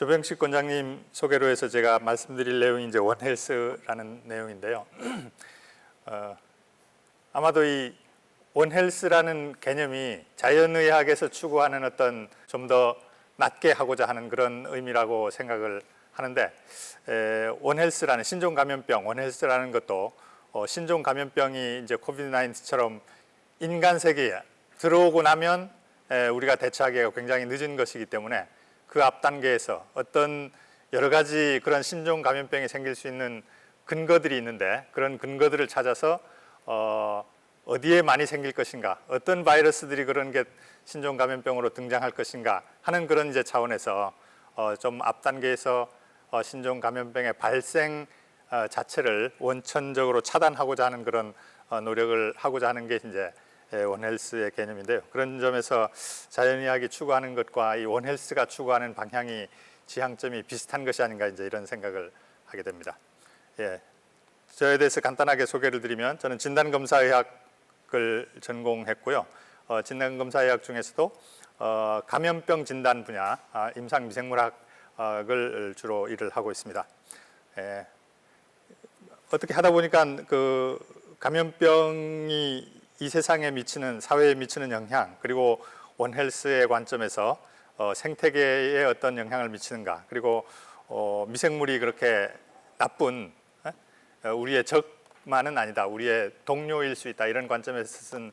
조병식 권장님 소개로 해서 제가 말씀드릴 내용이 이제 원헬스라는 내용인데요. 아마도 이 원헬스라는 개념이 자연의학에서 추구하는 어떤 좀 더 낮게 하고자 하는 그런 의미라고 생각을 하는데, 원헬스라는 신종 감염병, 원헬스라는 것도 신종 감염병이 이제 코비드-19처럼 인간 세계에 들어오고 나면 우리가 대처하기가 굉장히 늦은 것이기 때문에 그 앞 단계에서 어떤 여러 가지 그런 신종 감염병이 생길 수 있는 근거들이 있는데, 그런 근거들을 찾아서 어디에 많이 생길 것인가, 어떤 바이러스들이 그런 게 신종 감염병으로 등장할 것인가 하는 그런 이제 차원에서 좀 앞 단계에서 신종 감염병의 발생 자체를 원천적으로 차단하고자 하는 그런 노력을 하고자 하는 게 이제 원헬스의 개념인데요. 그런 점에서 자연의학이 추구하는 것과 이 원헬스가 추구하는 방향이 지향점이 비슷한 것이 아닌가, 이제 이런 생각을 하게 됩니다. 저에 대해서 간단하게 소개를 드리면, 저는 진단검사의학을 전공했고요. 진단검사의학 중에서도 감염병 진단 분야, 임상미생물학을 주로 일을 하고 있습니다. 어떻게 하다 보니까 그 감염병이 이 세상에 미치는, 사회에 미치는 영향, 그리고 원헬스의 관점에서 생태계에 어떤 영향을 미치는가, 그리고 미생물이 그렇게 나쁜 우리의 적만은 아니다, 우리의 동료일 수 있다, 이런 관점에서 쓴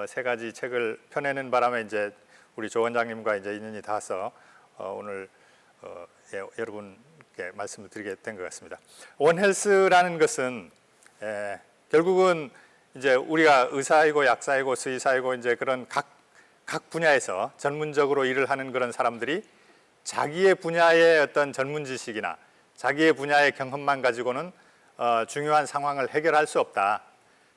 세 가지 책을 펴내는 바람에 이제 우리 조 원장님과 이제 인연이 닿아서 오늘 여러분께 말씀을 드리게 된 것 같습니다. 원헬스라는 것은 결국은 이제 우리가 의사이고 약사이고 수의사이고 이제 그런 각 분야에서 전문적으로 일을 하는 그런 사람들이 자기의 분야의 어떤 전문 지식이나 자기의 분야의 경험만 가지고는 중요한 상황을 해결할 수 없다.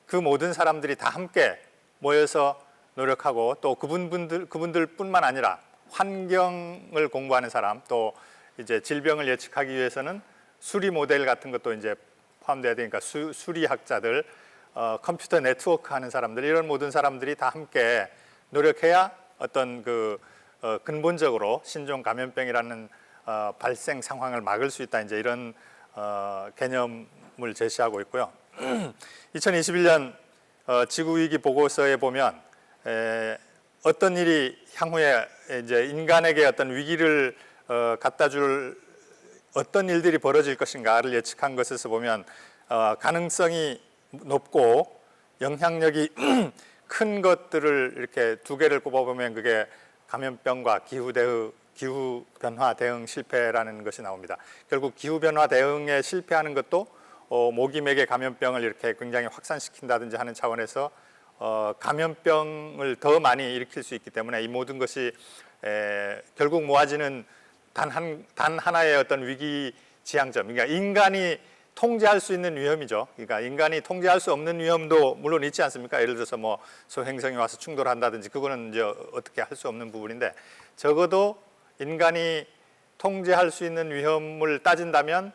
그 모든 사람들이 다 함께 모여서 노력하고, 또 그분들뿐만 아니라 환경을 공부하는 사람, 또 이제 질병을 예측하기 위해서는 수리 모델 같은 것도 이제 포함돼야 되니까 수리학자들, 컴퓨터 네트워크 하는 사람들, 이런 모든 사람들이 다 함께 노력해야 어떤 근본적으로 신종 감염병이라는 발생 상황을 막을 수 있다, 이제 이런 개념을 제시하고 있고요. 2021년 지구위기 보고서에 보면 어떤 일이 향후에 이제 인간에게 어떤 위기를 갖다 줄 어떤 일들이 벌어질 것인가를 예측한 것에서 보면 가능성이 높고 영향력이 큰 것들을 이렇게 두 개를 꼽아보면 그게 감염병과 기후 변화 대응 실패라는 것이 나옵니다. 결국 기후 변화 대응에 실패하는 것도 모기맥의 감염병을 이렇게 굉장히 확산시킨다든지 하는 차원에서 감염병을 더 많이 일으킬 수 있기 때문에 이 모든 것이 결국 모아지는 단 하나의 어떤 위기 지향점, 그러니까 인간이 통제할 수 있는 위험이죠. 그러니까 인간이 통제할 수 없는 위험도 물론 있지 않습니까? 예를 들어서 뭐 소행성이 와서 충돌한다든지, 그거는 이제 어떻게 할 수 없는 부분인데, 적어도 인간이 통제할 수 있는 위험을 따진다면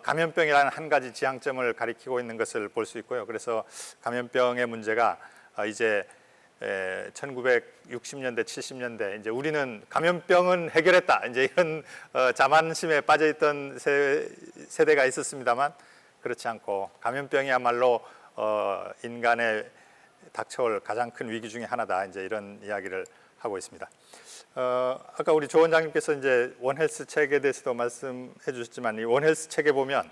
감염병이라는 한 가지 지향점을 가리키고 있는 것을 볼 수 있고요. 그래서 감염병의 문제가 이제 1960년대, 70년대 이제 우리는 감염병은 해결했다, 이제 이런 자만심에 빠져있던 세대가 있었습니다만, 그렇지 않고 감염병이야말로 인간의 닥쳐올 가장 큰 위기 중에 하나다, 이제 이런 이야기를 하고 있습니다. 아까 우리 조 원장님께서 이제 원헬스 책에 대해서도 말씀해 주셨지만, 이 원헬스 책에 보면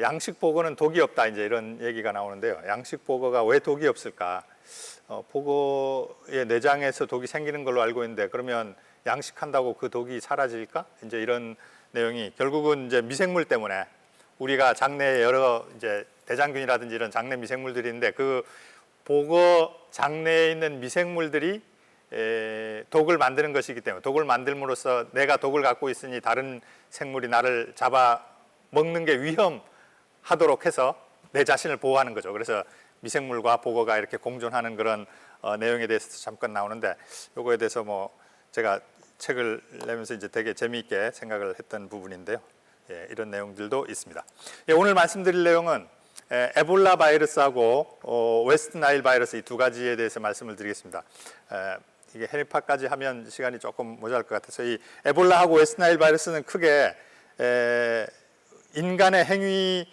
양식 보거는 독이 없다, 이제 이런 얘기가 나오는데요. 양식 보거가 왜 독이 없을까? 보거의 내장에서 독이 생기는 걸로 알고 있는데, 그러면 양식한다고 그 독이 사라질까? 이제 이런 내용이 결국은 이제 미생물 때문에, 우리가 장내에 여러 이제 대장균이라든지 이런 장내 미생물들이 있는데, 그 보거 장내에 있는 미생물들이 독을 만드는 것이기 때문에, 독을 만들므로써 내가 독을 갖고 있으니 다른 생물이 나를 잡아 먹는 게 위험하도록 해서 내 자신을 보호하는 거죠. 그래서 미생물과 보거가 이렇게 공존하는 그런 내용에 대해서 잠깐 나오는데, 요거에 대해서 뭐 제가 책을 내면서 이제 되게 재미있게 생각을 했던 부분인데요. 이런 내용들도 있습니다. 오늘 말씀드릴 내용은 에볼라 바이러스하고 웨스트 나일 바이러스, 이 두 가지에 대해서 말씀을 드리겠습니다. 이게 헤니파까지 하면 시간이 조금 모자랄 것 같아서 이 에볼라하고 웨스트나일 바이러스는 크게 인간의 행위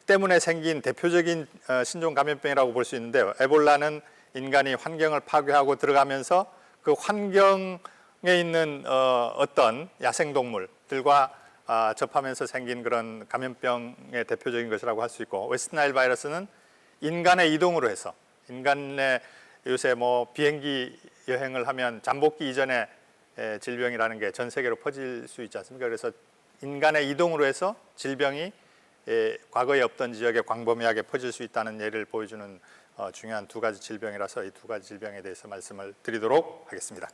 때문에 생긴 대표적인 신종 감염병이라고 볼 수 있는데요. 에볼라는 인간이 환경을 파괴하고 들어가면서 그 환경에 있는 어떤 야생동물들과 접하면서 생긴 그런 감염병의 대표적인 것이라고 할 수 있고, 웨스트나일 바이러스는 인간의 이동으로 해서 인간의 요새 뭐 비행기 여행을 하면 잠복기 이전에 질병이라는 게 전 세계로 퍼질 수 있지 않습니까? 그래서 인간의 이동으로 해서 질병이 과거에 없던 지역에 광범위하게 퍼질 수 있다는 예를 보여주는 중요한 두 가지 질병이라서 이 두 가지 질병에 대해서 말씀을 드리도록 하겠습니다.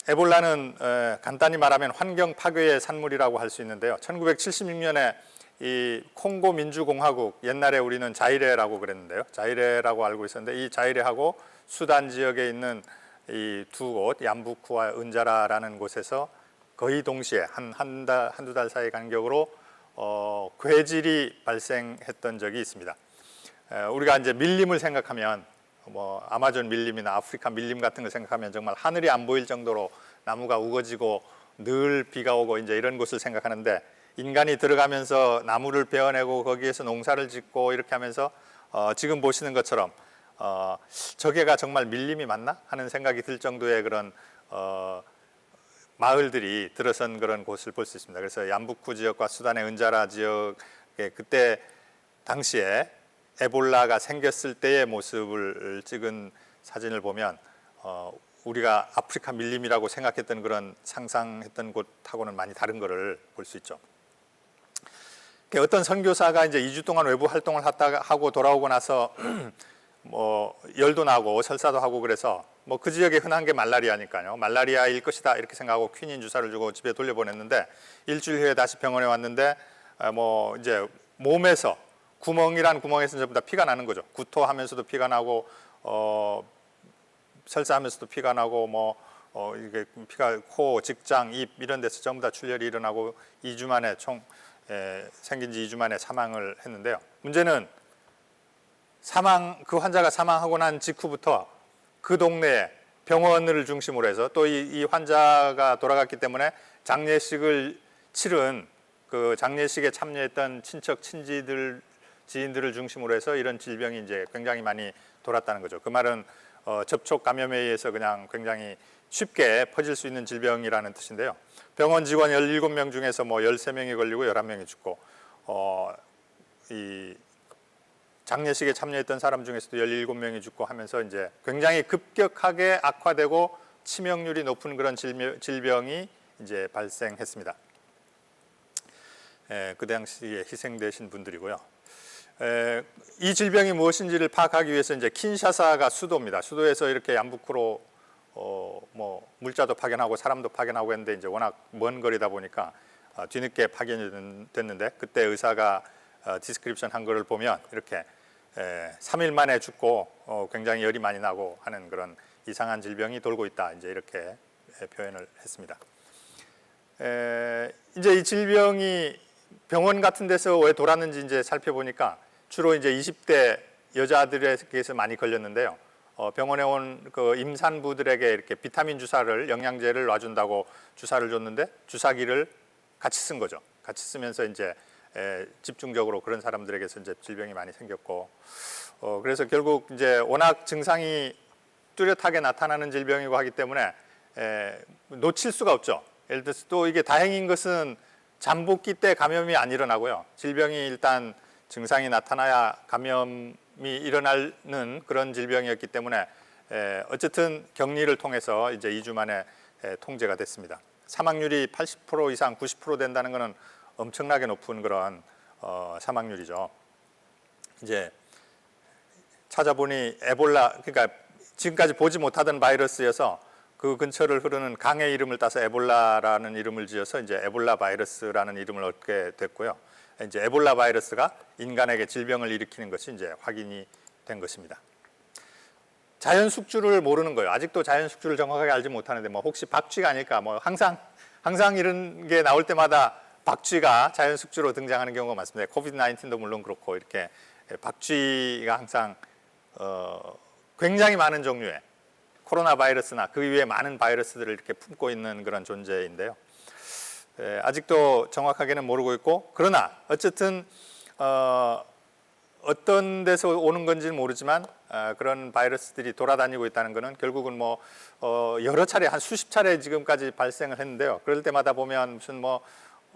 에볼라는 간단히 말하면 환경 파괴의 산물이라고 할 수 있는데요. 1976년에 이 콩고 민주공화국, 옛날에 우리는 자이레라고 그랬는데요. 자이레라고 알고 있었는데 이 자이레하고 수단 지역에 있는 이 두 곳, 얌부쿠와 은자라라는 곳에서 거의 동시에 한두 달 사이 간격으로 괴질이 발생했던 적이 있습니다. 우리가 이제 밀림을 생각하면 뭐 아마존 밀림이나 아프리카 밀림 같은 거 생각하면 정말 하늘이 안 보일 정도로 나무가 우거지고 늘 비가 오고 이제 이런 곳을 생각하는데, 인간이 들어가면서 나무를 베어내고 거기에서 농사를 짓고 이렇게 하면서 지금 보시는 것처럼 저게가 정말 밀림이 맞나 하는 생각이 들 정도의 그런 마을들이 들어선 그런 곳을 볼 수 있습니다. 그래서 얌부쿠 지역과 수단의 은자라 지역에 그때 당시에 에볼라가 생겼을 때의 모습을 찍은 사진을 보면 우리가 아프리카 밀림이라고 생각했던 그런 상상했던 곳하고는 많이 다른 것을 볼 수 있죠. 어떤 선교사가 이제 2주 동안 외부 활동을 하고 돌아오고 나서 뭐 열도 나고 설사도 하고 그래서 뭐 그 지역에 흔한 게 말라리아니까요. 말라리아일 것이다 이렇게 생각하고 퀴닌 주사를 주고 집에 돌려보냈는데 일주일 후에 다시 병원에 왔는데 뭐 이제 몸에서 구멍이란 구멍에서 전부 다 피가 나는 거죠. 구토하면서도 피가 나고 설사하면서도 피가 나고 뭐 이게 피가 코, 직장, 입 이런 데서 전부 다 출혈이 일어나고 2주 만에 생긴 지 2주 만에 사망을 했는데요. 문제는 그 환자가 사망하고 난 직후부터 그 동네에 병원을 중심으로 해서 또 이 환자가 돌아갔기 때문에 장례식을 치른 그 장례식에 참여했던 친척, 지인들을 중심으로 해서 이런 질병이 이제 굉장히 많이 돌았다는 거죠. 그 말은 접촉 감염에 의해서 그냥 굉장히 쉽게 퍼질 수 있는 질병이라는 뜻인데요. 병원 직원 17명 중에서 뭐 13명이 걸리고 11명이 죽고 이 장례식에 참여했던 사람 중에서도 17명이 죽고 하면서 이제 굉장히 급격하게 악화되고 치명률이 높은 그런 질병이 이제 발생했습니다. 그 당시에 희생되신 분들이고요. 이 질병이 무엇인지를 파악하기 위해서 이제 킨샤사가 수도입니다. 수도에서 이렇게 얌부쿠로 뭐 물자도 파견하고 사람도 파견하고 했는데 이제 워낙 먼 거리다 보니까 뒤늦게 파견이 됐는데, 그때 의사가 디스크립션 한 거를 보면 이렇게 3일 만에 죽고 굉장히 열이 많이 나고 하는 그런 이상한 질병이 돌고 있다, 이제 이렇게 표현을 했습니다. 이제 이 질병이 병원 같은 데서 왜 돌았는지 이제 살펴보니까 주로 이제 20대 여자들에게서 많이 걸렸는데요. 병원에 온 그 임산부들에게 이렇게 비타민 주사를, 영양제를 놔준다고 주사를 줬는데 주사기를 같이 쓴 거죠. 같이 쓰면서 이제 집중적으로 그런 사람들에게서 이제 질병이 많이 생겼고, 그래서 결국 이제 워낙 증상이 뚜렷하게 나타나는 질병이고 하기 때문에 놓칠 수가 없죠. 예를 들어서 또 이게 다행인 것은 잠복기 때 감염이 안 일어나고요. 질병이 일단 증상이 나타나야 감염이 일어나는 그런 질병이었기 때문에 어쨌든 격리를 통해서 이제 2주 만에 통제가 됐습니다. 사망률이 80% 이상 90% 된다는 것은 엄청나게 높은 그런 사망률이죠. 이제 찾아보니 에볼라, 그러니까 지금까지 보지 못하던 바이러스여서 그 근처를 흐르는 강의 이름을 따서 에볼라라는 이름을 지어서 이제 에볼라 바이러스라는 이름을 얻게 됐고요. 이제 에볼라 바이러스가 인간에게 질병을 일으키는 것이 이제 확인이 된 것입니다. 자연 숙주를 모르는 거예요. 아직도 자연 숙주를 정확하게 알지 못하는데 뭐 혹시 박쥐가 아닐까, 뭐 항상 이런 게 나올 때마다 박쥐가 자연 숙주로 등장하는 경우가 많습니다. 코비드 19도 물론 그렇고 이렇게 박쥐가 항상 굉장히 많은 종류의 코로나 바이러스나 그 이외에 많은 바이러스들을 이렇게 품고 있는 그런 존재인데요. 아직도 정확하게는 모르고 있고, 그러나 어쨌든 어떤 데서 오는 건지는 모르지만 그런 바이러스들이 돌아다니고 있다는 것은 결국은 뭐 여러 차례, 한 수십 차례 지금까지 발생을 했는데요. 그럴 때마다 보면 무슨 뭐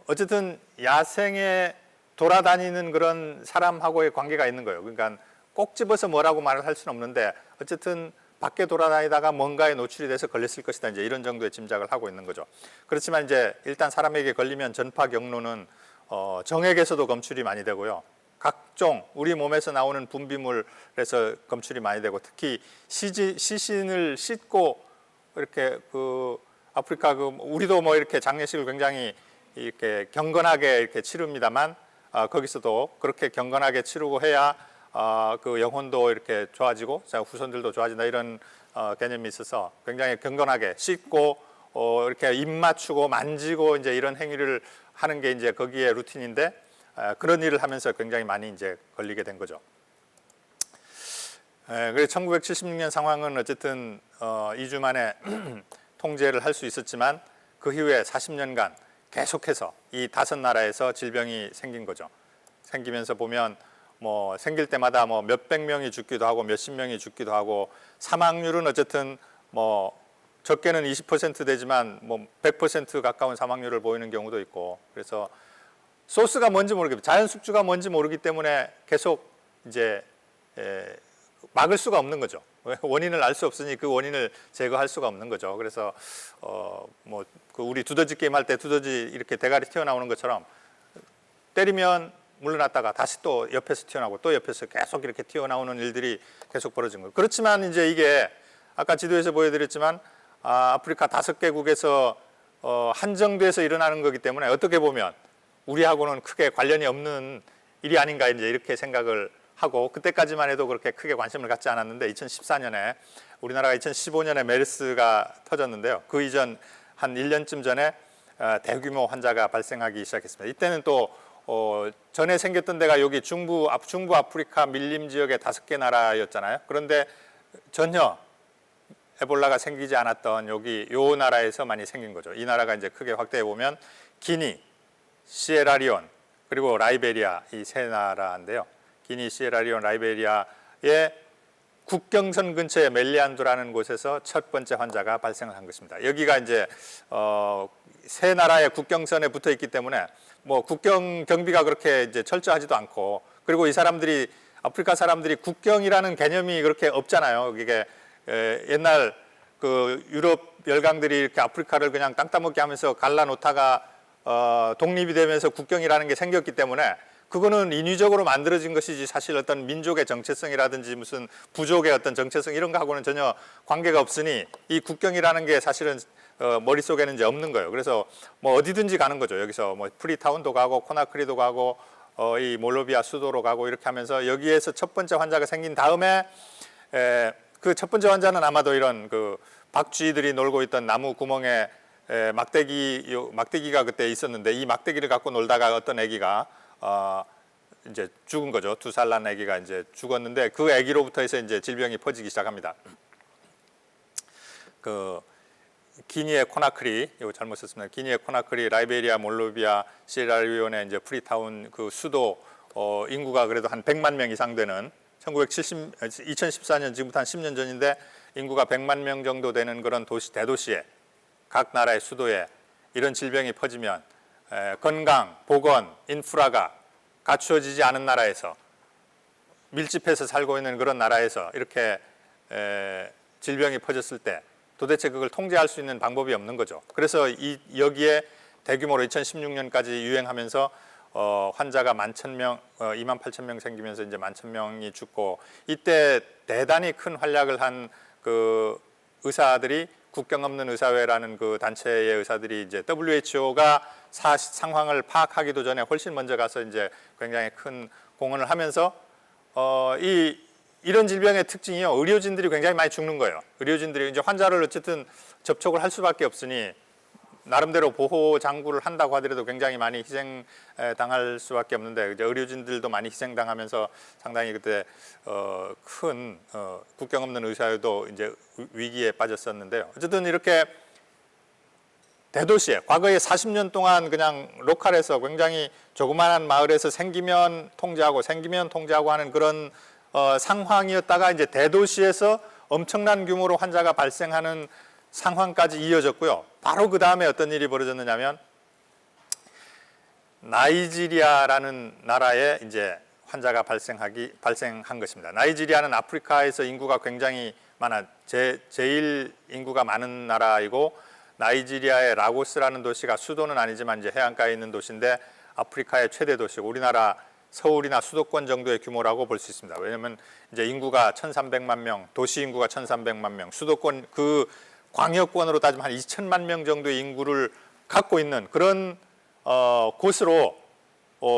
어쨌든 야생에 돌아다니는 그런 사람하고의 관계가 있는 거예요. 그러니까 꼭 집어서 뭐라고 말을 할 수는 없는데 어쨌든 밖에 돌아다니다가 뭔가에 노출이 돼서 걸렸을 것이다, 이제 이런 정도의 짐작을 하고 있는 거죠. 그렇지만 이제 일단 사람에게 걸리면 전파 경로는 정액에서도 검출이 많이 되고요. 각종 우리 몸에서 나오는 분비물에서 검출이 많이 되고, 특히 시신을 씻고 이렇게 그 아프리카 우리도 뭐 이렇게 장례식을 굉장히 이렇게 경건하게 이렇게 치릅니다만, 거기서도 그렇게 경건하게 치르고 해야 그 영혼도 이렇게 좋아지고 후손들도 좋아진다, 이런 개념이 있어서 굉장히 경건하게 씻고 이렇게 입 맞추고 만지고 이제 이런 행위를 하는 게 이제 거기에 루틴인데, 그런 일을 하면서 굉장히 많이 이제 걸리게 된 거죠. 그래서 1976년 상황은 어쨌든 2주 만에 통제를 할 수 있었지만 그 이후에 40년간 계속해서 이 5나라에서 질병이 생긴 거죠. 생기면서 보면 뭐 생길 때마다 뭐 몇백 명이 죽기도 하고 몇십 명이 죽기도 하고, 사망률은 어쨌든 뭐 적게는 20% 되지만 뭐 100% 가까운 사망률을 보이는 경우도 있고, 그래서 소스가 뭔지 모르겠고 자연 숙주가 뭔지 모르기 때문에 계속 이제 막을 수가 없는 거죠. 원인을 알 수 없으니 그 원인을 제거할 수가 없는 거죠. 그래서 뭐 그 우리 두더지 게임 할 때 두더지 이렇게 대가리 튀어나오는 것처럼 때리면 물러났다가 다시 또 옆에서 튀어나오고 또 옆에서 계속 이렇게 튀어나오는 일들이 계속 벌어진 거예요. 그렇지만 이제 이게 아까 지도에서 보여드렸지만 아프리카 5개국에서 한정돼서 일어나는 거기 때문에 어떻게 보면 우리하고는 크게 관련이 없는 일이 아닌가, 이제 이렇게 생각을 하고, 그때까지만 해도 그렇게 크게 관심을 갖지 않았는데 2014년에 우리나라가 2015년에 메르스가 터졌는데요. 그 이전 한 1년쯤 전에 대규모 환자가 발생하기 시작했습니다. 이때는 또 전에 생겼던 데가 여기 중부 아프리카 밀림 지역의 5개 나라였잖아요. 그런데 전혀 에볼라가 생기지 않았던 여기 요 나라에서 많이 생긴 거죠. 이 나라가 이제 크게 확대해 보면 기니, 시에라리온, 그리고 라이베리아, 이 세 나라인데요. 기니, 시에라리온, 라이베리아의 국경선 근처의 멜리안두라는 곳에서 첫 번째 환자가 발생을 한 것입니다. 여기가 이제 세 나라의 국경선에 붙어 있기 때문에 뭐 국경 경비가 그렇게 이제 철저하지도 않고, 그리고 이 사람들이 아프리카 사람들이 국경이라는 개념이 그렇게 없잖아요. 이게 옛날 그 유럽 열강들이 이렇게 아프리카를 그냥 땅 따먹게 하면서 갈라놓다가 독립이 되면서 국경이라는 게 생겼기 때문에 그거는 인위적으로 만들어진 것이지 사실 어떤 민족의 정체성이라든지 무슨 부족의 어떤 정체성 이런 거하고는 전혀 관계가 없으니 이 국경이라는 게 사실은 머릿속에는 이제 없는 거예요. 그래서 뭐 어디든지 가는 거죠. 여기서 뭐 프리타운도 가고 코나크리도 가고 이 몰로비아 수도로 가고 이렇게 하면서 여기에서 첫 번째 환자가 생긴 다음에 그 첫 번째 환자는 아마도 이런 그 박쥐들이 놀고 있던 나무 구멍에 막대기가 그때 있었는데 이 막대기를 갖고 놀다가 어떤 아기가 이제 죽은 거죠. 2살 난 아기가 이제 죽었는데 그 아기로부터 해서 이제 질병이 퍼지기 시작합니다. 그 기니의 코나크리, 이거 잘못 썼습니다. 기니의 코나크리, 라이베리아, 몰로비아, 시에라리온의 이제 프리타운 그 수도 인구가 그래도 한 100만 명 이상 되는 2014년 지금부터 한 10년 전인데 인구가 100만 명 정도 되는 그런 도시 대도시에 각 나라의 수도에 이런 질병이 퍼지면 건강, 보건, 인프라가 갖추어지지 않은 나라에서 밀집해서 살고 있는 그런 나라에서 이렇게 질병이 퍼졌을 때 도대체 그걸 통제할 수 있는 방법이 없는 거죠. 그래서 여기에 대규모로 2016년까지 유행하면서 환자가 28,000명 생기면서 이제 11,000명이 죽고, 이때 대단히 큰 활약을 한 그 의사들이 국경 없는 의사회라는 그 단체의 의사들이 이제 WHO가 상황을 파악하기도 전에 훨씬 먼저 가서 이제 굉장히 큰 공헌을 하면서 이런 질병의 특징이요, 의료진들이 굉장히 많이 죽는 거예요. 의료진들이 이제 환자를 어쨌든 접촉을 할 수밖에 없으니 나름대로 보호 장구를 한다고 하더라도 굉장히 많이 희생 당할 수밖에 없는데 이제 의료진들도 많이 희생당하면서 상당히 그때 큰 국경 없는 의사도 이제 위기에 빠졌었는데요. 어쨌든 이렇게 대도시에 과거에 40년 동안 그냥 로컬에서 굉장히 조그마한 마을에서 생기면 통제하고 하는 그런 상황이었다가 이제 대도시에서 엄청난 규모로 환자가 발생하는 상황까지 이어졌고요. 바로 그 다음에 어떤 일이 벌어졌느냐면 나이지리아라는 나라에 이제 환자가 발생한 것입니다. 나이지리아는 아프리카에서 인구가 굉장히 많아 제일 인구가 많은 나라이고 나이지리아의 라고스라는 도시가 수도는 아니지만 이제 해안가에 있는 도시인데 아프리카의 최대 도시고 우리나라 서울이나 수도권 정도의 규모라고 볼 수 있습니다. 왜냐하면 이제 인구가 1,300만 명, 도시 인구가 1,300만 명, 수도권 그 광역권으로 따지면 한 2천만 명 정도의 인구를 갖고 있는 그런 곳으로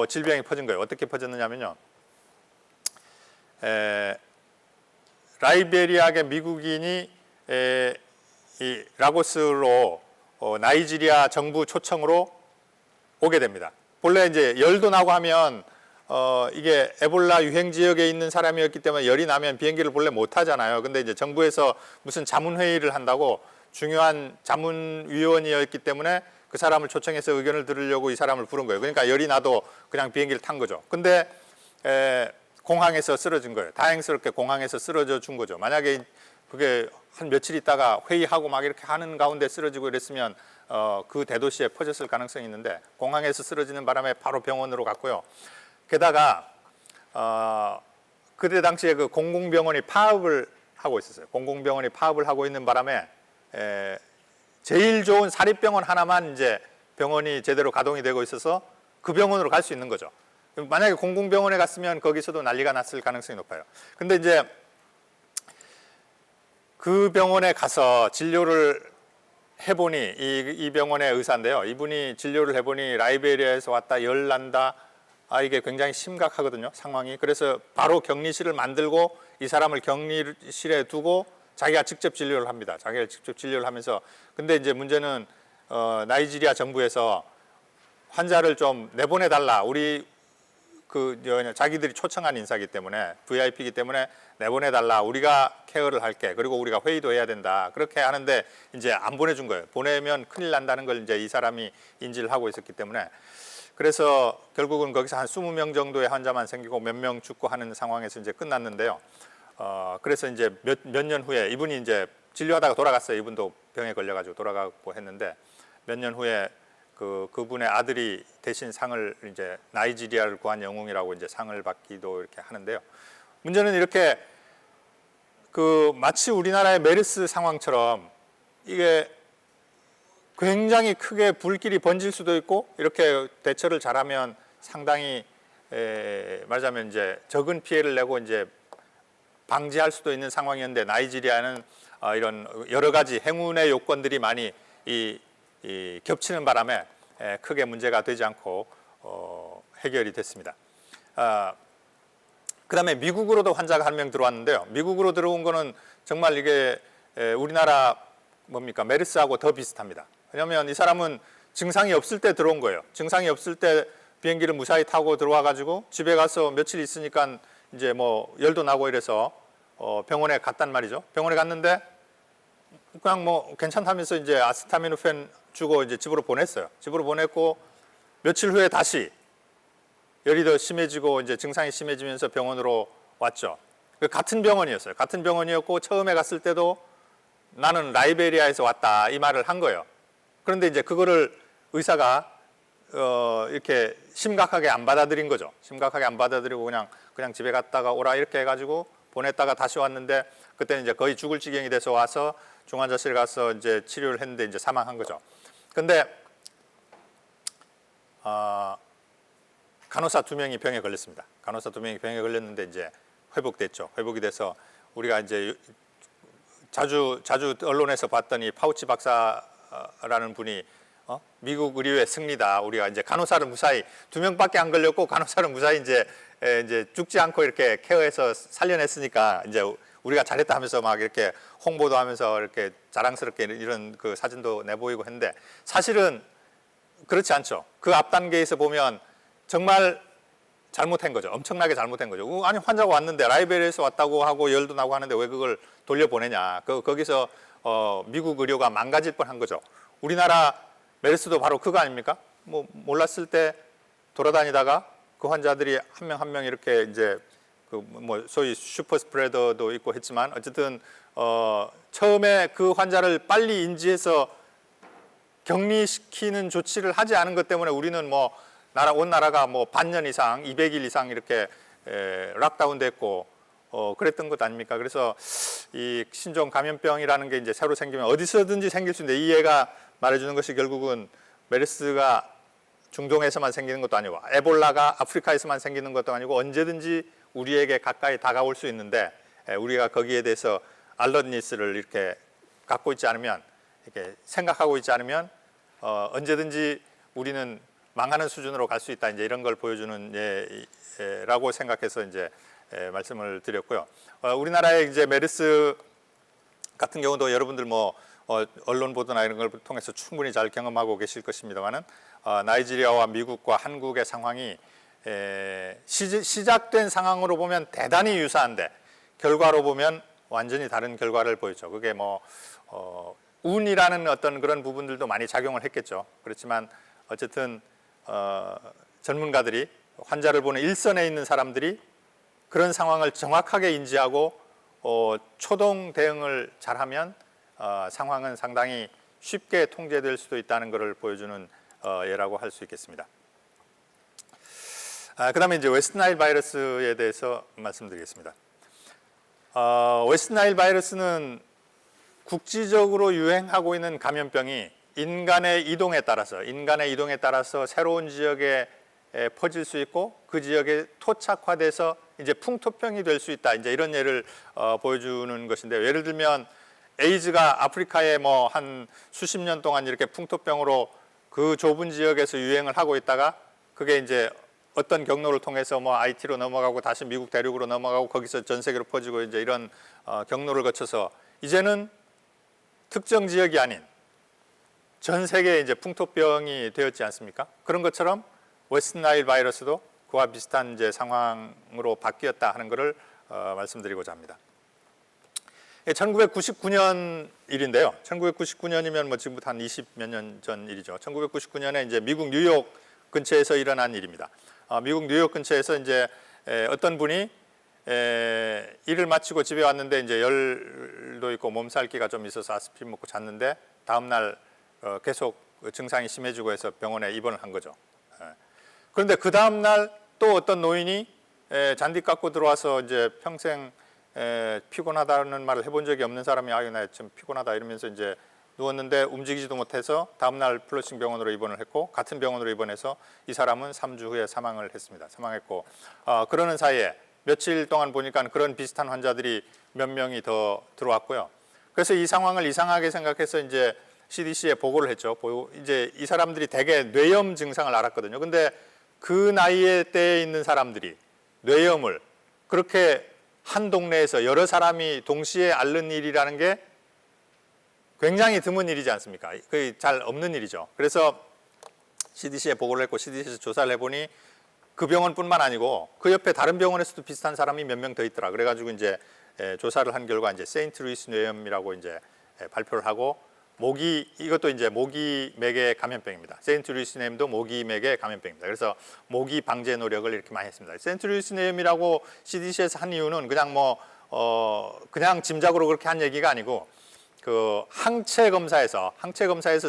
질병이 퍼진 거예요. 어떻게 퍼졌느냐면요. 라이베리아계 미국인이 이 라고스로 나이지리아 정부 초청으로 오게 됩니다. 본래 이제 열도 나고 하면 이게 에볼라 유행 지역에 있는 사람이었기 때문에 열이 나면 비행기를 본래 못 하잖아요. 근데 이제 정부에서 무슨 자문회의를 한다고 중요한 자문위원이었기 때문에 그 사람을 초청해서 의견을 들으려고 이 사람을 부른 거예요. 그러니까 열이 나도 그냥 비행기를 탄 거죠. 근데 공항에서 쓰러진 거예요. 다행스럽게 공항에서 쓰러져 준 거죠. 만약에 그게 한 며칠 있다가 회의하고 막 이렇게 하는 가운데 쓰러지고 이랬으면 그 대도시에 퍼졌을 가능성이 있는데 공항에서 쓰러지는 바람에 바로 병원으로 갔고요. 게다가 그때 당시에 그 공공병원이 파업을 하고 있었어요. 공공병원이 파업을 하고 있는 바람에 제일 좋은 사립병원 하나만 이제 병원이 제대로 가동이 되고 있어서 그 병원으로 갈 수 있는 거죠. 만약에 공공병원에 갔으면 거기서도 난리가 났을 가능성이 높아요. 근데 이제 그 병원에 가서 진료를 해보니 이 병원의 의사인데요. 이분이 진료를 해보니 라이베리아에서 왔다 열 난다. 이게 굉장히 심각하거든요. 상황이. 그래서 바로 격리실을 만들고 이 사람을 격리실에 두고 자기가 직접 진료를 합니다. 자기가 직접 진료를 하면서 근데 이제 문제는 나이지리아 정부에서 환자를 좀 내보내달라. 우리 자기들이 초청한 인사이기 때문에 VIP이기 때문에 내보내달라. 우리가 케어를 할게. 그리고 우리가 회의도 해야 된다. 그렇게 하는데 이제 안 보내준 거예요. 보내면 큰일 난다는 걸 이제 이 사람이 인지를 하고 있었기 때문에 그래서 결국은 거기서 한 20명 정도의 환자만 생기고 몇 명 죽고 하는 상황에서 이제 끝났는데요. 그래서 이제 몇 년 후에 이분이 이제 진료하다가 돌아갔어요. 이분도 병에 걸려가지고 돌아가고 했는데 몇 년 후에 그분의 아들이 대신 상을 이제 나이지리아를 구한 영웅이라고 이제 상을 받기도 이렇게 하는데요. 문제는 이렇게 마치 우리나라의 메르스 상황처럼 이게 굉장히 크게 불길이 번질 수도 있고 이렇게 대처를 잘하면 상당히 말하자면 이제 적은 피해를 내고 이제 방지할 수도 있는 상황이었는데 나이지리아는 이런 여러 가지 행운의 요건들이 많이 겹치는 바람에 크게 문제가 되지 않고 해결이 됐습니다. 그다음에 미국으로도 환자가 한 명 들어왔는데요. 미국으로 들어온 거는 정말 이게 우리나라 메르스하고 더 비슷합니다. 왜냐하면 이 사람은 증상이 없을 때 들어온 거예요. 증상이 없을 때 비행기를 무사히 타고 들어와 가지고 집에 가서 며칠 있으니까 이제 뭐 열도 나고 이래서 병원에 갔단 말이죠. 병원에 갔는데 그냥 뭐 괜찮다면서 이제 아세타미노펜 주고 이제 집으로 보냈어요. 집으로 보냈고 며칠 후에 다시 열이 더 심해지고 이제 증상이 심해지면서 병원으로 왔죠. 같은 병원이었어요. 같은 병원이었고 처음에 갔을 때도 나는 라이베리아에서 왔다 이 말을 한 거예요. 그런데 이제 그거를 의사가 이렇게 심각하게 안 받아들인 거죠. 심각하게 안 받아들이고 그냥 집에 갔다가 오라 이렇게 해가지고 보냈다가 다시 왔는데 그때는 이제 거의 죽을 지경이 돼서 와서 중환자실 가서 이제 치료를 했는데 이제 사망한 거죠. 근데 간호사 2명이 병에 걸렸습니다. 간호사 2명이 병에 걸렸는데 이제 회복됐죠. 회복이 돼서 우리가 이제 자주 언론에서 봤더니 파우치 박사라는 분이 미국 의료의 승리다. 우리가 이제 간호사를 무사히 2명밖에 안 걸렸고 간호사를 무사히 이제 죽지 않고 이렇게 케어해서 살려냈으니까 이제 우리가 잘했다 하면서 막 이렇게 홍보도 하면서 이렇게 자랑스럽게 이런 그 사진도 내보이고 했는데 사실은 그렇지 않죠. 그 앞 단계에서 보면 정말 잘못한 거죠. 엄청나게 잘못한 거죠. 아니 환자가 왔는데 라이베리아에서 왔다고 하고 열도 나고 하는데 왜 그걸 돌려보내냐. 거기서 미국 의료가 망가질 뻔한 거죠. 우리나라 메르스도 바로 그거 아닙니까? 뭐 몰랐을 때 돌아다니다가 그 환자들이 한 명 한 명 이렇게 이제 그 뭐 소위 슈퍼 스프레더도 있고 했지만 어쨌든 처음에 그 환자를 빨리 인지해서 격리시키는 조치를 하지 않은 것 때문에 우리는 뭐 온 나라가 뭐 반년 이상, 200일 이상 이렇게 락다운 됐고 그랬던 것 아닙니까? 그래서 이 신종 감염병이라는 게 이제 새로 생기면 어디서든지 생길 수 있는데 이 얘가 말해주는 것이 결국은 메르스가 중동에서만 생기는 것도 아니고 에볼라가 아프리카에서만 생기는 것도 아니고 언제든지 우리에게 가까이 다가올 수 있는데 우리가 거기에 대해서 알러니스를 이렇게 갖고 있지 않으면 이렇게 생각하고 있지 않으면 언제든지 우리는 망하는 수준으로 갈 수 있다. 이제 이런 걸 보여주는 예라고 생각해서 이제 말씀을 드렸고요. 우리나라의 이제 메르스 같은 경우도 여러분들 뭐 언론 보도나 이런 걸 통해서 충분히 잘 경험하고 계실 것입니다만은 나이지리아와 미국과 한국의 상황이 시작된 상황으로 보면 대단히 유사한데 결과로 보면 완전히 다른 결과를 보였죠. 그게 뭐 운이라는 어떤 그런 부분들도 많이 작용을 했겠죠. 그렇지만 어쨌든 전문가들이 환자를 보는 일선에 있는 사람들이 그런 상황을 정확하게 인지하고 초동 대응을 잘하면 상황은 상당히 쉽게 통제될 수도 있다는 것을 보여주는 예라고 할 수 있겠습니다. 그다음에 이제 웨스트나일 바이러스에 대해서 말씀드리겠습니다. 웨스트나일 바이러스는 국지적으로 유행하고 있는 감염병이 인간의 이동에 따라서 새로운 지역에 퍼질 수 있고 그 지역에 토착화돼서 이제 풍토병이 될 수 있다. 이제 이런 예를 보여주는 것인데 예를 들면 에이즈가 아프리카에 뭐 한 수십 년 동안 이렇게 풍토병으로 그 좁은 지역에서 유행을 하고 있다가 그게 이제 어떤 경로를 통해서 뭐 IT로 넘어가고 다시 미국 대륙으로 넘어가고 거기서 전 세계로 퍼지고 이제 이런 경로를 거쳐서 이제는 특정 지역이 아닌 전 세계에 이제 풍토병이 되었지 않습니까? 그런 것처럼 웨스트나일 바이러스도 그와 비슷한 이제 상황으로 바뀌었다 하는 것을 말씀드리고자 합니다. 1999년 일인데요. 1999년이면 뭐 지금부터 한 20몇 년 전 일이죠. 1999년에 이제 미국 뉴욕 근처에서 일어난 일입니다. 미국 뉴욕 근처에서 이제 어떤 분이 일을 마치고 집에 왔는데 이제 열도 있고 몸살기가 좀 있어서 아스피린 먹고 잤는데 다음 날 계속 증상이 심해지고 해서 병원에 입원을 한 거죠. 그런데 그 다음 날 또 어떤 노인이 잔디 깎고 들어와서 이제 평생 피곤하다는 말을 해본 적이 없는 사람이 아유 나 좀 피곤하다 이러면서 이제 누웠는데 움직이지도 못해서 다음 날 플러싱 병원으로 입원을 했고 같은 병원으로 입원해서 이 사람은 3주 후에 사망을 했습니다. 사망했고 그러는 사이에 며칠 동안 보니까 그런 비슷한 환자들이 몇 명이 더 들어왔고요. 그래서 이 상황을 이상하게 생각해서 이제 CDC에 보고를 했죠. 이제 이 사람들이 대개 뇌염 증상을 앓았거든요. 근데 그 나이에 때에 있는 사람들이 뇌염을 그렇게 한 동네에서 여러 사람이 동시에 앓는 일이라는 게 굉장히 드문 일이지 않습니까? 거의 잘 없는 일이죠. 그래서 CDC에 보고를 했고 CDC에서 조사를 해보니 그 병원뿐만 아니고 그 옆에 다른 병원에서도 비슷한 사람이 몇 명 더 있더라. 그래가지고 이제 조사를 한 결과 이제 세인트 루이스 뇌염이라고 이제 발표를 하고 이것도 이제 모기 매개 감염병입니다. 세인트 루이스 뇌염도 모기 매개 감염병입니다. 그래서 모기 방제 노력을 이렇게 많이 했습니다. 세인트 루이스 뇌염이라고 CDC에서 한 이유는 그냥 그냥 짐작으로 그렇게 한 얘기가 아니고 그 항체 검사에서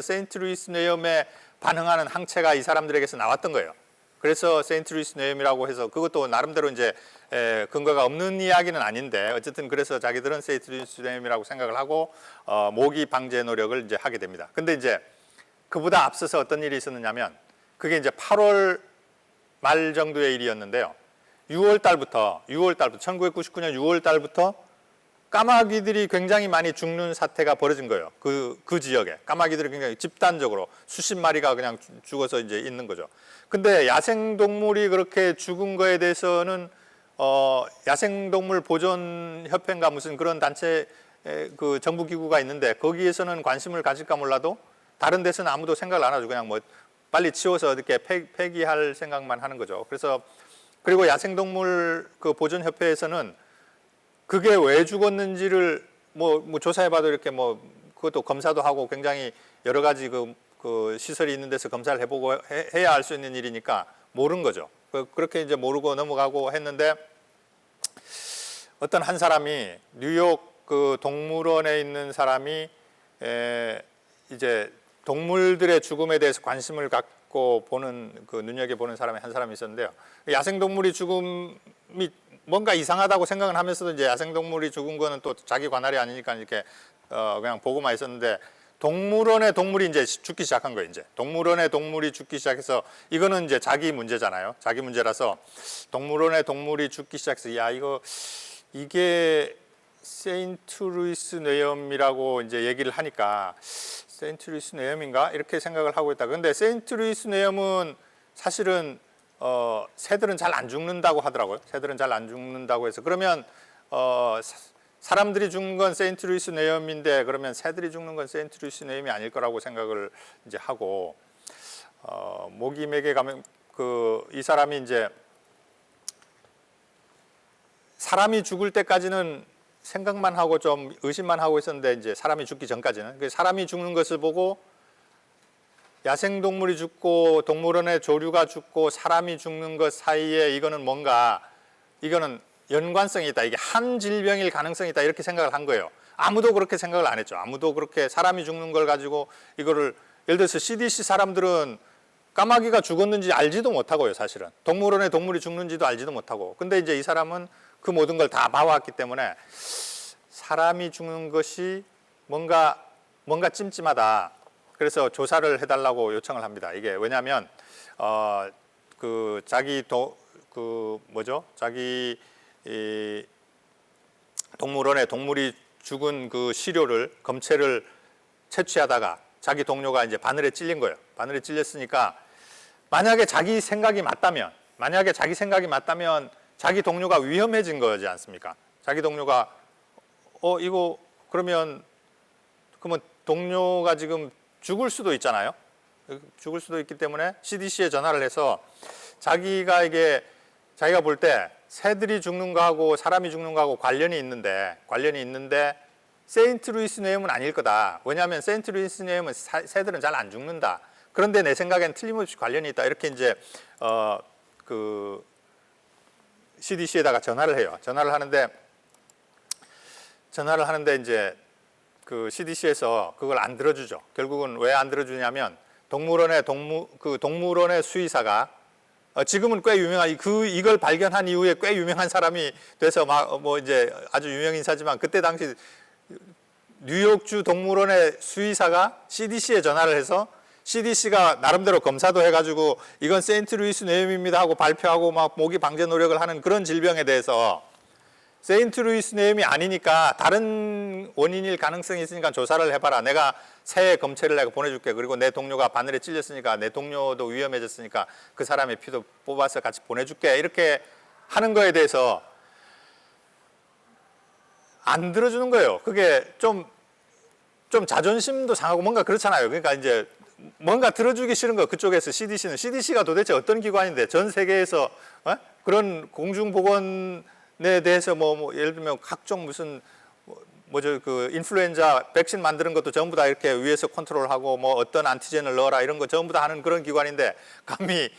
세인트 루이스 뇌염에 반응하는 항체가 이 사람들에게서 나왔던 거예요. 그래서 세인트 루이스 뇌염이라고 해서 그것도 나름대로 이제 근거가 없는 이야기는 아닌데 어쨌든 그래서 자기들은 세인트 루이스 뇌염이라고 생각을 하고 모기 방제 노력을 이제 하게 됩니다. 근데 이제 그보다 앞서서 어떤 일이 있었느냐면 그게 이제 8월 말 정도의 일이었는데요. 6월 달부터 1999년 6월 달부터 까마귀들이 굉장히 많이 죽는 사태가 벌어진 거예요. 그 지역에 까마귀들이 굉장히 집단적으로 수십 마리가 그냥 죽어서 이제 있는 거죠. 근데 야생 동물이 그렇게 죽은 거에 대해서는 야생동물 보존협회인가 무슨 그런 단체 그 정부 기구가 있는데 거기에서는 관심을 가질까 몰라도 다른 데서는 아무도 생각을 안 하죠. 그냥 뭐 빨리 치워서 이렇게 폐기할 생각만 하는 거죠. 그래서 그리고 야생동물 그 보존협회에서는 그게 왜 죽었는지를 뭐 조사해봐도 이렇게 뭐 그것도 검사도 하고 굉장히 여러 가지 그 시설이 있는 데서 검사를 해보고 해야 알 수 있는 일이니까 모르는 거죠. 그렇게 이제 모르고 넘어가고 했는데 어떤 한 사람이 뉴욕 그 동물원에 있는 사람이 이제 동물들의 죽음에 대해서 관심을 갖고 보는 그 눈여겨보는 사람이 한 사람이 있었는데요. 야생동물이 죽음이 뭔가 이상하다고 생각을 하면서도 이제 야생동물이 죽은 거는 또 자기 관할이 아니니까 이렇게 그냥 보고만 있었는데 동물원의 동물이 이제 죽기 시작한 거예요. 이제 동물원의 동물이 죽기 시작해서 이거는 이제 자기 문제잖아요. 자기 문제라서 동물원의 동물이 죽기 시작해서 야 이게 세인트 루이스 뇌염이라고 이제 얘기를 하니까 세인트 루이스 뇌염인가 이렇게 생각을 하고 있다. 그런데 세인트 루이스 뇌염은 사실은 새들은 잘 안 죽는다고 하더라고요. 새들은 잘 안 죽는다고 해서 그러면 사람들이 죽는 건 세인트 루이스 뇌염인데 그러면 새들이 죽는 건 세인트 루이스 뇌염이 아닐 거라고 생각을 이제 하고 모기맥에 가면 이 사람이 이제 사람이 죽을 때까지는 생각만 하고 좀 의심만 하고 있었는데 이제 사람이 죽기 전까지는 사람이 죽는 것을 보고 야생동물이 죽고 동물원의 조류가 죽고 사람이 죽는 것 사이에 이거는 뭔가 이거는 연관성이 있다. 이게 한 질병일 가능성이 있다. 이렇게 생각을 한 거예요. 아무도 그렇게 생각을 안 했죠. 아무도 그렇게 사람이 죽는 걸 가지고 이거를 예를 들어서 CDC 사람들은 까마귀가 죽었는지 알지도 못하고요. 사실은 동물원에 동물이 죽는지도 알지도 못하고 근데 이제 이 사람은 그 모든 걸 다 봐왔기 때문에 사람이 죽는 것이 뭔가 찜찜하다. 그래서 조사를 해달라고 요청을 합니다. 이게 왜냐하면 자기 동물원에 동물이 죽은 그 시료를 검체를 채취하다가 자기 동료가 이제 바늘에 찔린 거예요. 바늘에 찔렸으니까 만약에 자기 생각이 맞다면 자기 동료가 위험해진 거지 않습니까? 자기 동료가 이거 그러면 동료가 지금 죽을 수도 있잖아요. 죽을 수도 있기 때문에 CDC에 전화를 해서 자기가 볼 때 새들이 죽는 거하고 사람이 죽는 거하고 관련이 있는데 세인트 루이스 뇌염은 아닐 거다. 왜냐하면 세인트 루이스 뇌염은 새들은 잘 안 죽는다. 그런데 내 생각엔 틀림없이 관련이 있다. 이렇게 이제 CDC에다가 전화를 해요. 전화를 하는데 이제 그 CDC에서 그걸 안 들어주죠. 결국은 왜 안 들어주냐면 동물원의 수의사가 지금은 꽤 유명한 이걸 발견한 이후에 꽤 유명한 사람이 돼서 이제 아주 유명 인사지만 그때 당시 뉴욕주 동물원의 수의사가 CDC에 전화를 해서 CDC가 나름대로 검사도 해가지고 이건 세인트 루이스 뇌염입니다 하고 발표하고 막 모기 방제 노력을 하는 그런 질병에 대해서 세인트 루이스 뇌염이 아니니까 다른 원인일 가능성이 있으니까 조사를 해봐라. 내가 새 검체를 내가 보내줄게. 그리고 내 동료가 바늘에 찔렸으니까 내 동료도 위험해졌으니까 그 사람의 피도 뽑아서 같이 보내줄게. 이렇게 하는 거에 대해서 안 들어주는 거예요. 그게 좀 자존심도 상하고 뭔가 그렇잖아요. 그러니까 이제 뭔가 들어주기 싫은 거 그쪽에서 CDC가 도대체 어떤 기관인데 전 세계에서 그런 공중보건에 대해서 예를 들면 각종 무슨 인플루엔자 백신 만드는 것도 전부 다 이렇게 위에서 컨트롤하고 어떤 안티젠을 넣어라 이런 거 전부 다 하는 그런 기관인데 감히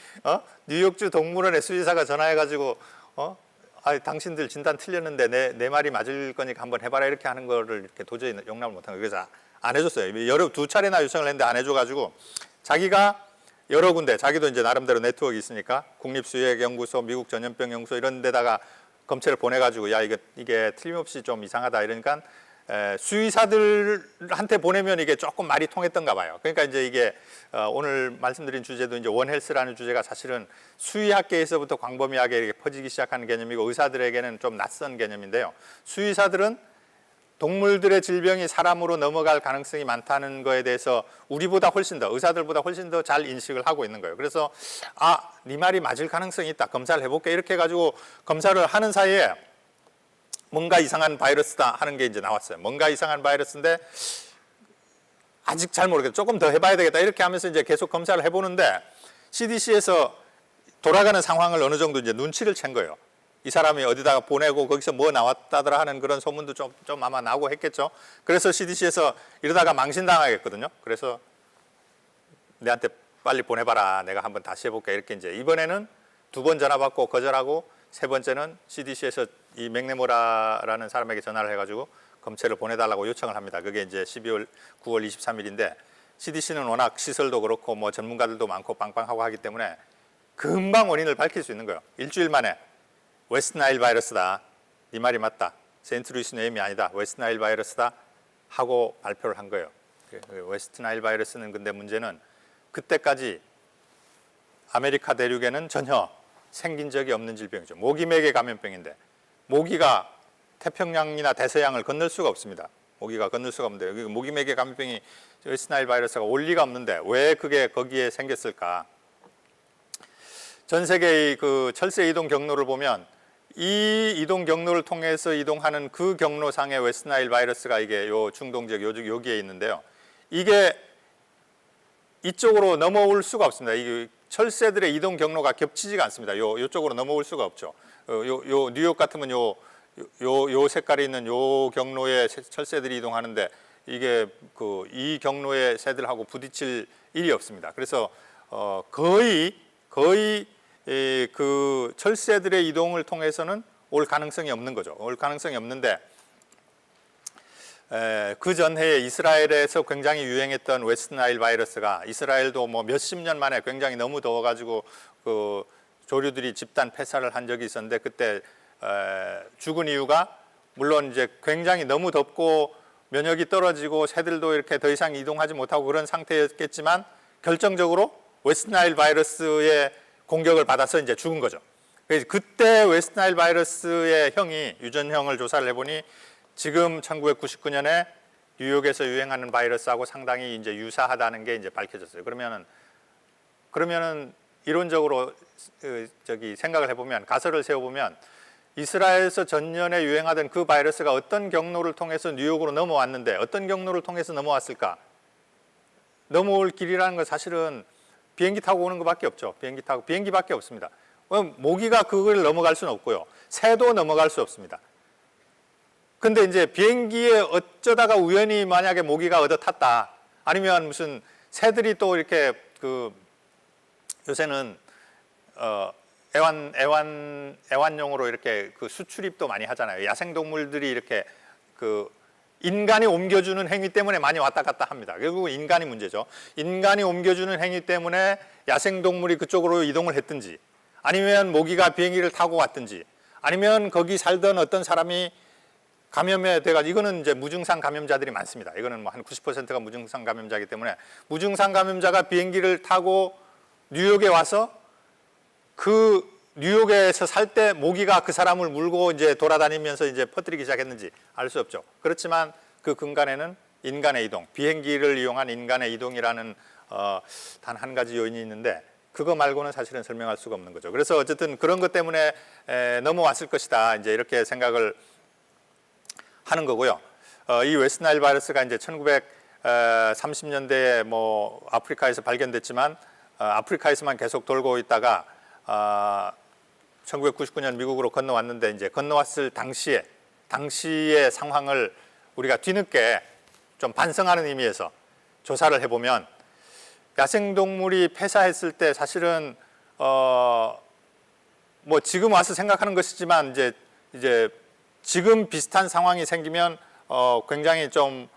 뉴욕주 동물원의 수의사가 전화해가지고 당신들 진단 틀렸는데 내 말이 맞을 거니까 한번 해봐라 이렇게 하는 거를 이렇게 도저히 용납을 못한 거예요. 그래서 안 해줬어요. 두 차례나 요청을 했는데 안 해줘가지고 자기가 여러 군데 자기도 이제 나름대로 네트워크 있으니까 국립수의학연구소, 미국 전염병연구소 이런 데다가 검체를 보내가지고 야 이게 틀림없이 좀 이상하다 이러니까 수의사들한테 보내면 이게 조금 말이 통했던가 봐요. 그러니까 이제 이게 오늘 말씀드린 주제도 이제 원헬스라는 주제가 사실은 수의학계에서부터 광범위하게 이렇게 퍼지기 시작하는 개념이고 의사들에게는 좀 낯선 개념인데요. 수의사들은 동물들의 질병이 사람으로 넘어갈 가능성이 많다는 거에 대해서 우리보다 훨씬 더, 의사들보다 훨씬 더 잘 인식을 하고 있는 거예요. 그래서 네 말이 맞을 가능성이 있다. 검사를 해볼게. 이렇게 해가지고 검사를 하는 사이에 뭔가 이상한 바이러스다 하는 게 이제 나왔어요. 뭔가 이상한 바이러스인데 아직 잘 모르겠다. 조금 더 해봐야 되겠다. 이렇게 하면서 이제 계속 검사를 해보는데 CDC에서 돌아가는 상황을 어느 정도 이제 눈치를 챈 거예요. 이 사람이 어디다가 보내고 거기서 뭐 나왔다더라 하는 그런 소문도 좀 아마 나고 했겠죠. 그래서 CDC에서 이러다가 망신당하겠거든요. 그래서 내한테 빨리 보내봐라. 내가 한번 다시 해볼게. 이렇게 이제 이번에는 2번 전화 받고 거절하고 3번째는 CDC에서 이 맥네모라라는 사람에게 전화를 해가지고 검체를 보내달라고 요청을 합니다. 그게 이제 9월 23일인데 CDC는 워낙 시설도 그렇고 뭐 전문가들도 많고 빵빵하고 하기 때문에 금방 원인을 밝힐 수 있는 거예요. 일주일 만에 웨스트나일 바이러스다. 네 말이 맞다. 세인트루이스 네임이 아니다. 웨스트나일 바이러스다 하고 발표를 한 거예요. 웨스트나일 바이러스는 근데 문제는 그때까지 아메리카 대륙에는 전혀 생긴 적이 없는 질병이죠. 모기맥의 감염병인데 모기가 태평양이나 대서양을 건널 수가 없습니다. 모기가 건널 수가 없는데 모기맥의 감염병이 웨스트나일 바이러스가 올 리가 없는데 왜 그게 거기에 생겼을까? 전 세계의 그 철새 이동 경로를 보면 이 이동 경로를 통해서 이동하는 그 경로상의 웨스트나일 바이러스가 이게 요 중동 지역 여기에 있는데요. 이게 이쪽으로 넘어올 수가 없습니다. 이게 철새들의 이동 경로가 겹치지가 않습니다. 요쪽으로 넘어올 수가 없죠. 요 뉴욕 같으면 요 색깔이 있는 요 경로에 철새들이 이동하는데 이게 이 경로의 새들하고 부딪힐 일이 없습니다. 그래서 거의 그 철새들의 이동을 통해서는 올 가능성이 없는 거죠. 올 가능성이 없는데 그 전해에 이스라엘에서 굉장히 유행했던 웨스트나일 바이러스가 이스라엘도 뭐 몇십 년 만에 굉장히 너무 더워가지고 그 조류들이 집단 폐사를 한 적이 있었는데 그때 죽은 이유가 물론 이제 굉장히 너무 덥고 면역이 떨어지고 새들도 이렇게 더 이상 이동하지 못하고 그런 상태였겠지만 결정적으로 웨스트나일 바이러스의 공격을 받아서 이제 죽은 거죠. 그래서 그때 웨스트나일 바이러스의 형이 유전형을 조사를 해보니 지금 1999년에 뉴욕에서 유행하는 바이러스하고 상당히 이제 유사하다는 게 이제 밝혀졌어요. 그러면은 이론적으로 생각을 해보면 가설을 세워보면 이스라엘에서 전년에 유행하던 그 바이러스가 어떤 경로를 통해서 뉴욕으로 넘어왔는데 어떤 경로를 통해서 넘어왔을까? 넘어올 길이라는 건 사실은 비행기 타고 오는 것밖에 없죠. 비행기밖에 없습니다. 모기가 그걸 넘어갈 수는 없고요. 새도 넘어갈 수 없습니다. 근데 이제 비행기에 어쩌다가 우연히 만약에 모기가 얻어 탔다. 아니면 무슨 새들이 또 이렇게 요새는 애완용으로 이렇게 수출입도 많이 하잖아요. 야생동물들이 이렇게 인간이 옮겨주는 행위 때문에 많이 왔다 갔다 합니다. 결국 인간이 문제죠. 인간이 옮겨주는 행위 때문에 야생동물이 그쪽으로 이동을 했든지 아니면 모기가 비행기를 타고 왔든지 아니면 거기 살던 어떤 사람이 감염에 돼가지고 이거는 이제 무증상 감염자들이 많습니다. 이거는 뭐 한 90%가 무증상 감염자이기 때문에 무증상 감염자가 비행기를 타고 뉴욕에 와서 그 뉴욕에서 살 때 모기가 그 사람을 물고 이제 돌아다니면서 이제 퍼뜨리기 시작했는지 알 수 없죠. 그렇지만 그 근간에는 인간의 이동, 비행기를 이용한 인간의 이동이라는 단 한 가지 요인이 있는데 그거 말고는 사실은 설명할 수가 없는 거죠. 그래서 어쨌든 그런 것 때문에 넘어왔을 것이다. 이제 이렇게 생각을 하는 거고요. 이 웨스트나일 바이러스가 이제 1930년대에 뭐 아프리카에서 발견됐지만 아프리카에서만 계속 돌고 있다가 1999년 미국으로 건너왔는데 이제 건너왔을 당시의 상황을 우리가 뒤늦게 좀 반성하는 의미에서 조사를 해보면 야생동물이 폐사했을 때 사실은 뭐 지금 와서 생각하는 것이지만 이제 지금 비슷한 상황이 생기면 굉장히 좀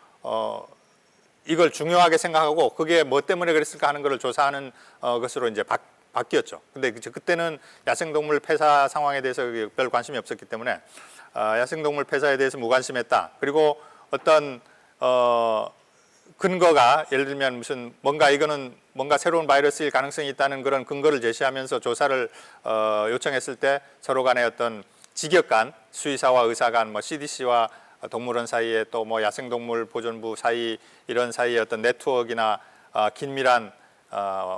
이걸 중요하게 생각하고 그게 뭐 때문에 그랬을까 하는 것을 조사하는 것으로 이제 바뀌었죠. 근데 그때는 야생동물 폐사 상황에 대해서 별 관심이 없었기 때문에 야생동물 폐사에 대해서 무관심했다. 그리고 어떤 근거가 예를 들면 무슨 이거는 뭔가 새로운 바이러스일 가능성이 있다는 그런 근거를 제시하면서 조사를 요청했을 때 서로 간의 어떤 직역 간 수의사와 의사 간 뭐 CDC와 동물원 사이에 또 뭐 야생동물 보존부 사이 이런 사이의 어떤 네트워크나 긴밀한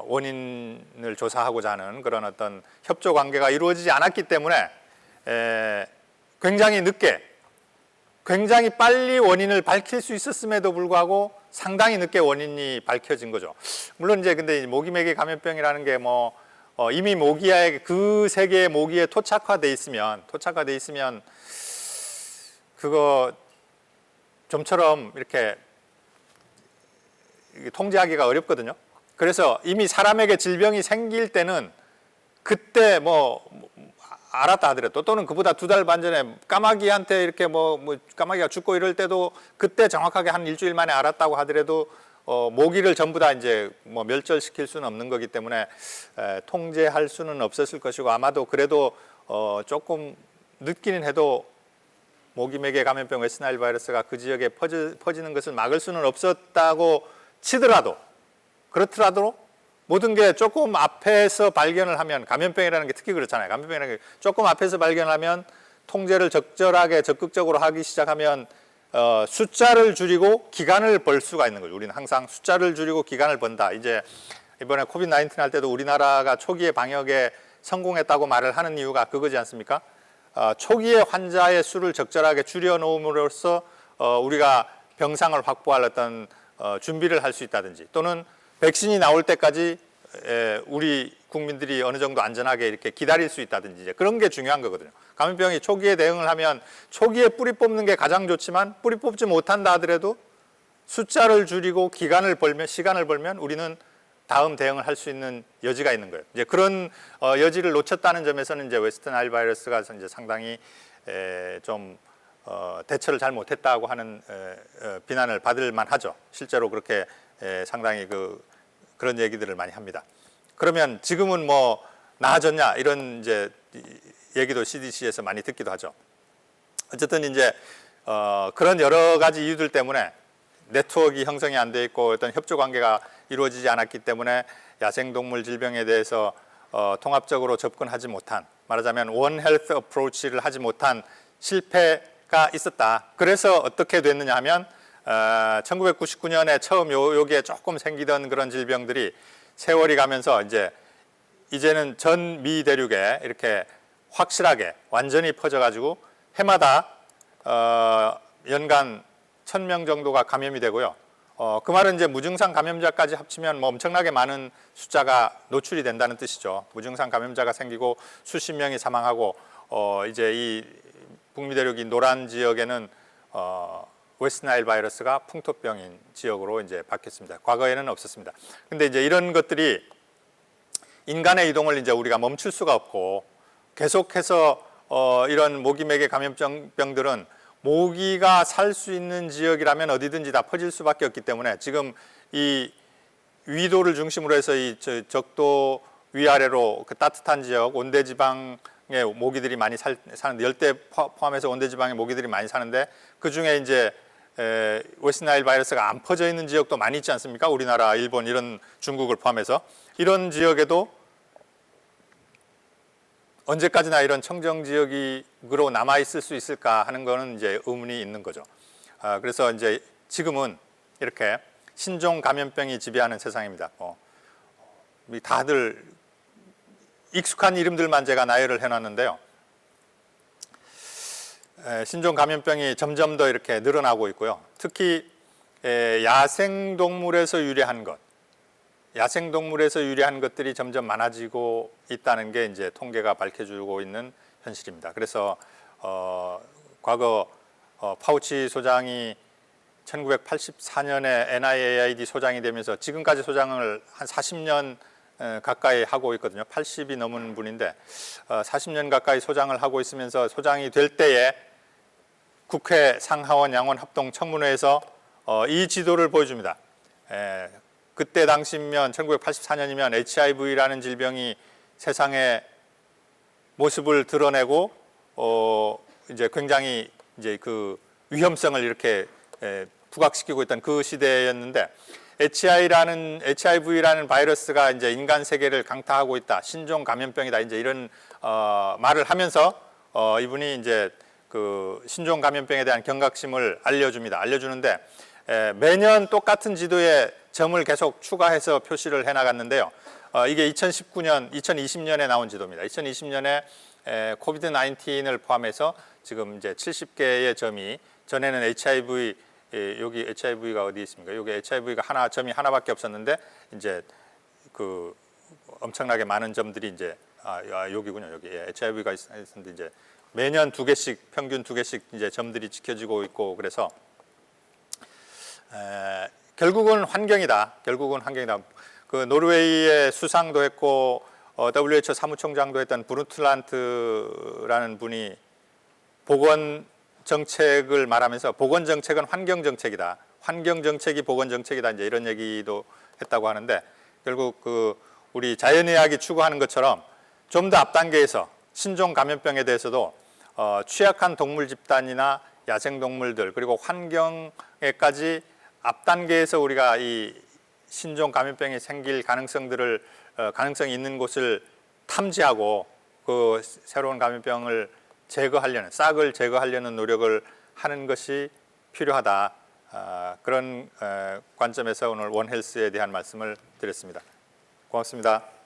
원인을 조사하고자 하는 그런 어떤 협조 관계가 이루어지지 않았기 때문에 굉장히 늦게, 굉장히 빨리 원인을 밝힐 수 있었음에도 불구하고 상당히 늦게 원인이 밝혀진 거죠. 물론 이제 근데 모기매개 감염병이라는 게 뭐 이미 모기의 그 세계의 모기에 토착화돼 있으면 그거 좀처럼 이렇게 통제하기가 어렵거든요. 그래서 이미 사람에게 질병이 생길 때는 그때 뭐 알았다 하더라도 또는 그보다 2달 반 전에 까마귀한테 이렇게 뭐 까마귀가 죽고 이럴 때도 그때 정확하게 한 일주일 만에 알았다고 하더라도 모기를 전부 다 이제 뭐 멸절시킬 수는 없는 거기 때문에 통제할 수는 없었을 것이고 아마도 그래도 조금 늦기는 해도 모기매개 감염병 웨스트나일 바이러스가 그 지역에 퍼지는 것을 막을 수는 없었다고 치더라도 그렇더라도 모든 게 조금 앞에서 발견을 하면 감염병이라는 게 특히 그렇잖아요. 감염병이라는 게 조금 앞에서 발견하면 통제를 적절하게 적극적으로 하기 시작하면 숫자를 줄이고 기간을 벌 수가 있는 거죠. 우리는 항상 숫자를 줄이고 기간을 번다. 이제 이번에 코비드 19 할 때도 우리나라가 초기에 방역에 성공했다고 말을 하는 이유가 그거지 않습니까? 초기에 환자의 수를 적절하게 줄여놓음으로써 우리가 병상을 확보할 어떤 준비를 할 수 있다든지 또는 백신이 나올 때까지 우리 국민들이 어느 정도 안전하게 이렇게 기다릴 수 있다든지 이제 그런 게 중요한 거거든요. 감염병이 초기에 대응을 하면 초기에 뿌리 뽑는 게 가장 좋지만 뿌리 뽑지 못한다 하더라도 숫자를 줄이고 시간을 벌면 우리는 다음 대응을 할 수 있는 여지가 있는 거예요. 이제 그런 여지를 놓쳤다는 점에서는 이제 웨스트 나일 바이러스가 이제 상당히 좀 대처를 잘 못했다고 하는 비난을 받을 만하죠. 실제로 그렇게 상당히 그런 얘기들을 많이 합니다. 그러면 지금은 뭐 나아졌냐 이런 이제 얘기도 CDC에서 많이 듣기도 하죠. 어쨌든 이제 그런 여러 가지 이유들 때문에 네트워크 형성이 안 돼 있고 어떤 협조 관계가 이루어지지 않았기 때문에 야생동물 질병에 대해서 통합적으로 접근하지 못한, 말하자면 원 헬스 어프로치를 하지 못한 실패가 있었다. 그래서 어떻게 됐느냐 하면 1999년에 처음 여기에 조금 생기던 그런 질병들이 세월이 가면서 이제는 전 미 대륙에 이렇게 확실하게 완전히 퍼져가지고 해마다 연간 1000명 정도가 감염이 되고요. 그 말은 이제 무증상 감염자까지 합치면 뭐 엄청나게 많은 숫자가 노출이 된다는 뜻이죠. 무증상 감염자가 생기고 수십 명이 사망하고 이제 이 북미 대륙 이 노란 지역에는 웨스트나일 바이러스가 풍토병인 지역으로 이제 바뀌었습니다. 과거에는 없었습니다. 근데 이제 이런 것들이 인간의 이동을 이제 우리가 멈출 수가 없고 계속해서 이런 모기매개 감염병들은 모기가 살 수 있는 지역이라면 어디든지 다 퍼질 수밖에 없기 때문에 지금 이 위도를 중심으로 해서 이 적도 위아래로 그 따뜻한 지역 온대지방의 모기들이 많이 사는데 열대 포함해서 온대지방의 모기들이 많이 사는데 그 중에 이제 웨스트나일 바이러스가 안 퍼져 있는 지역도 많이 있지 않습니까? 우리나라, 일본 이런 중국을 포함해서 이런 지역에도 언제까지나 이런 청정 지역으로 남아 있을 수 있을까 하는 거는 이제 의문이 있는 거죠. 그래서 이제 지금은 이렇게 신종 감염병이 지배하는 세상입니다. 다들 익숙한 이름들만 제가 나열을 해놨는데요. 신종 감염병이 점점 더 이렇게 늘어나고 있고요. 특히 야생동물에서 유래한 것들이 점점 많아지고 있다는 게 이제 통계가 밝혀주고 있는 현실입니다. 그래서 과거 파우치 소장이 1984년에 NIAID 소장이 되면서 지금까지 소장을 한 40년 가까이 하고 있거든요. 80이 넘은 분인데 40년 가까이 소장을 하고 있으면서 소장이 될 때에 국회 상하원 양원 합동 청문회에서 이 지도를 보여줍니다. 그때 당시면 1984년이면 HIV라는 질병이 세상에 모습을 드러내고 이제 굉장히 이제 그 위험성을 이렇게 부각시키고 있던 그 시대였는데 HIV라는 바이러스가 이제 인간 세계를 강타하고 있다. 신종 감염병이다. 이제 이런 말을 하면서 이분이 이제 그 신종 감염병에 대한 경각심을 알려주는데 매년 똑같은 지도에 점을 계속 추가해서 표시를 해나갔는데요. 이게 2020년에 나온 지도입니다. 2020년에 코비드 19을 포함해서 지금 이제 70개의 점이, 전에는 HIV, 여기 HIV가 어디 있습니까? 여기 HIV가 점이 하나밖에 없었는데 이제 그 엄청나게 많은 점들이 이제 여기군요. 여기 HIV가 있었는데 이제 매년 2개씩, 평균 2개씩 이제 점들이 지켜지고 있고, 그래서 결국은 환경이다. 그 노르웨이의 수상도 했고 WHO 사무총장도 했던 브루틀란트라는 분이 보건 정책을 말하면서 보건 정책은 환경 정책이다. 환경 정책이 보건 정책이다. 이제 이런 얘기도 했다고 하는데, 결국 그 우리 자연의학이 추구하는 것처럼 좀 더 앞단계에서 신종 감염병에 대해서도 취약한 동물 집단이나 야생 동물들, 그리고 환경에까지 앞단계에서 우리가 이 신종 감염병이 생길 가능성이 있는 곳을 탐지하고 그 새로운 감염병을 싹을 제거하려는 노력을 하는 것이 필요하다. 그런 관점에서 오늘 원헬스에 대한 말씀을 드렸습니다. 고맙습니다.